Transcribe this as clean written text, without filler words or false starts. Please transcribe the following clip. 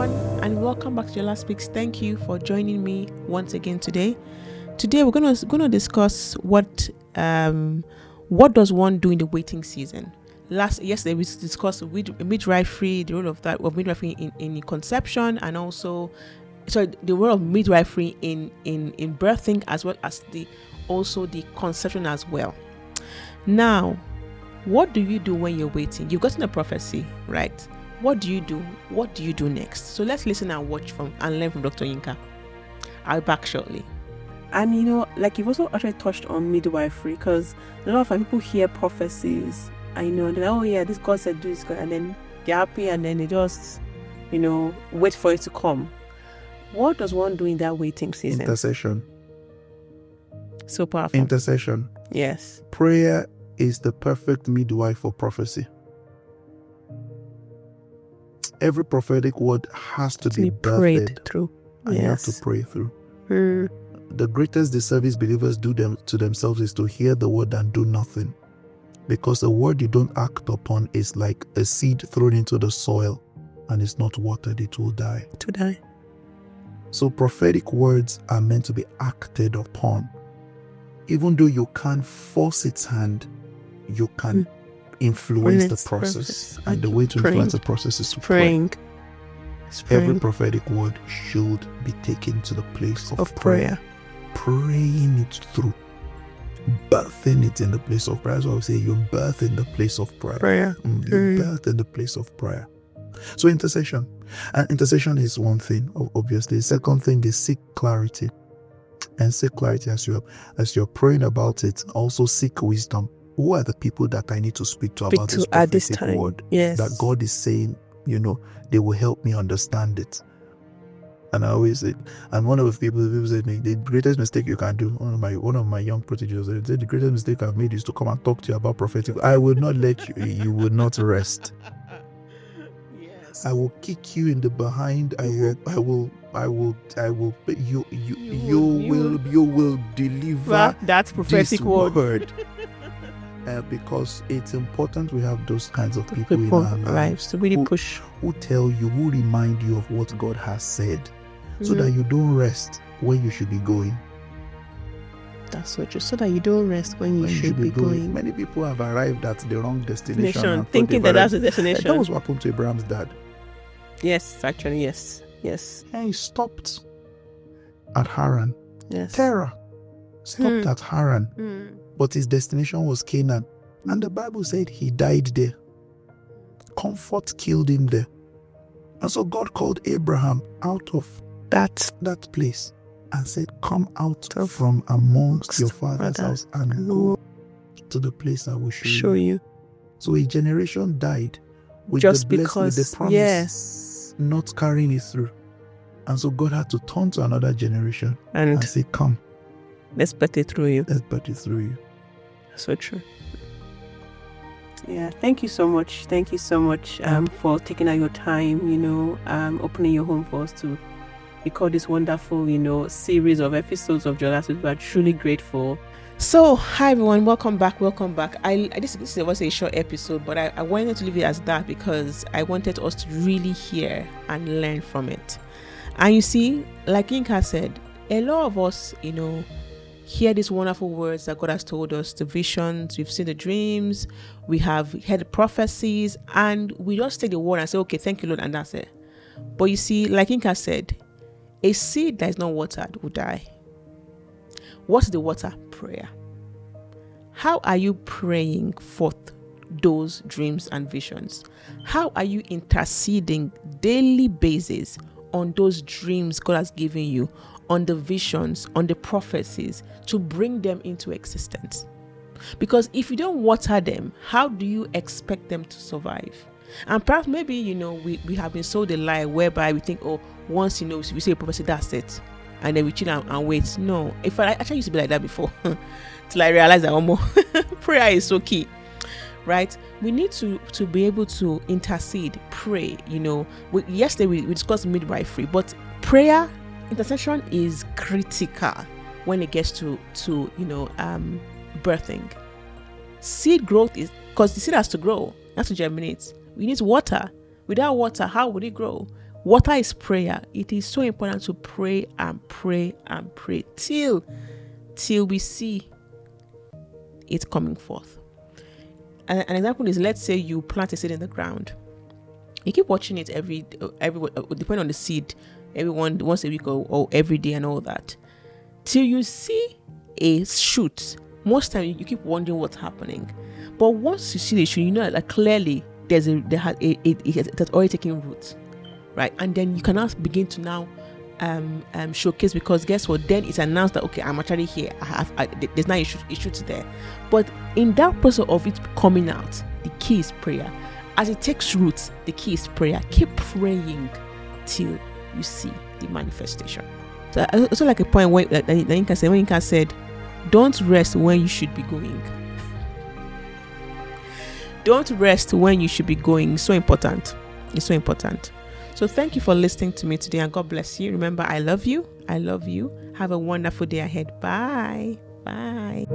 everyone, and welcome back to Jola Speaks. Thank you for joining me once again today. Today we're gonna discuss what does one do in the waiting season. Yesterday we discussed midwifery, the role of midwifery in conception, and also the role of midwifery in birthing, as well as the conception as well. Now, what do you do when you're waiting? You've gotten a prophecy, right? What do you do? What do you do next? So let's listen and watch and learn from Dr. Yinka. I'll be back shortly. And you've also actually touched on midwifery, because a lot of people hear prophecies and they're like, oh yeah, this God said do this, and then they're happy, and then they just wait for it to come. What does one do in that waiting season? Intercession. So powerful. Intercession. Yes. Prayer is the perfect midwife for prophecy. Every prophetic word has to be prayed through. And you have to pray through. The greatest disservice believers do to themselves is to hear the word and do nothing. Because a word you don't act upon is like a seed thrown into the soil, and it's not watered, it will die. To die. So prophetic words are meant to be acted upon. Even though you can't force its hand, you can influence the process. And the way to influence the process is to pray. Every prophetic word should be taken to the place of prayer. Praying it through. Birthing it in the place of prayer. That's why I would say you birth in the place of prayer. You birth in the place of prayer. So intercession. And intercession is one thing, obviously. The second thing is seek clarity. And seek clarity as you're praying about it. Also seek wisdom. Who are the people that I need to speak to about this prophetic word? Yes. That God is saying, they will help me understand it. And I always say, and one of the people said to me, the greatest mistake you can do, one of my young proteges said, the greatest mistake I've made is to come and talk to you about prophetic. I will not let you, you will not rest. Yes. I will kick you in the behind. You will deliver that prophetic word. Because it's important we have those kinds of people in our lives to really push, who tell you, who remind you of what God has said, so that you don't rest when you should be going. That's so true. So that you don't rest when you should be going. Many people have arrived at the wrong destination, thinking that's the destination. That was what happened to Abraham's dad. Yes, actually, yes. And he stopped at Haran. Yes. Terah stopped at Haran. But his destination was Canaan. And the Bible said he died there. Comfort killed him there. And so God called Abraham out of that place and said, come out from amongst your father's house and go to the place I will show you. So a generation died with the promise, not carrying it through. And so God had to turn to another generation and say, come. Let's birth it through you. So true. Yeah, thank you so much. Thank you so much for taking out your time, opening your home for us to record this wonderful, series of episodes of Jola Speaks. We are truly grateful. So, hi everyone, welcome back. This was a short episode, but I wanted to leave it as that because I wanted us to really hear and learn from it. And you see, like Yinka said, a lot of us, hear these wonderful words that God has told us, the visions, we've seen the dreams, we have heard the prophecies, and we just take the word and say, okay, thank you, Lord, and that's it. But you see, like Inka said, a seed that is not watered will die. What's the water? Prayer. How are you praying forth those dreams and visions? How are you interceding daily basis on those dreams God has given you, on the visions, on the prophecies, to bring them into existence? Because if you don't water them, how do you expect them to survive? And perhaps maybe, we have been sold a lie whereby we think, once, if we say a prophecy, that's it. And then we chill and wait. No, I actually used to be like that before, till I realized that prayer is so key. Right? We need to be able to intercede, pray. Yesterday we discussed midwifery, but prayer, intercession is critical when it gets to birthing. Seed growth is, because the seed has to grow, it has to germinate. We need water. Without water, how would it grow? Water is prayer. It is so important to pray and pray and pray till we see it coming forth. And an example is, let's say you plant a seed in the ground. You keep watching it every depending on the seed, once a week or every day and all that, till you see a shoot. Most time you keep wondering what's happening, but once you see the shoot, you know that clearly it has already taken root, right? And then you can now begin to now showcase, because guess what? Then it's announced that, okay, I'm actually here. There's now a shoot there. But in that process of it coming out, the key is prayer. As it takes roots, the key is prayer. Keep praying till you see the manifestation. So I also like a point where Adeyinka said, don't rest when you should be going. Don't rest when you should be going. It's so important. It's so important. So thank you for listening to me today, and God bless you. Remember, I love you. I love you. Have a wonderful day ahead. Bye. Bye.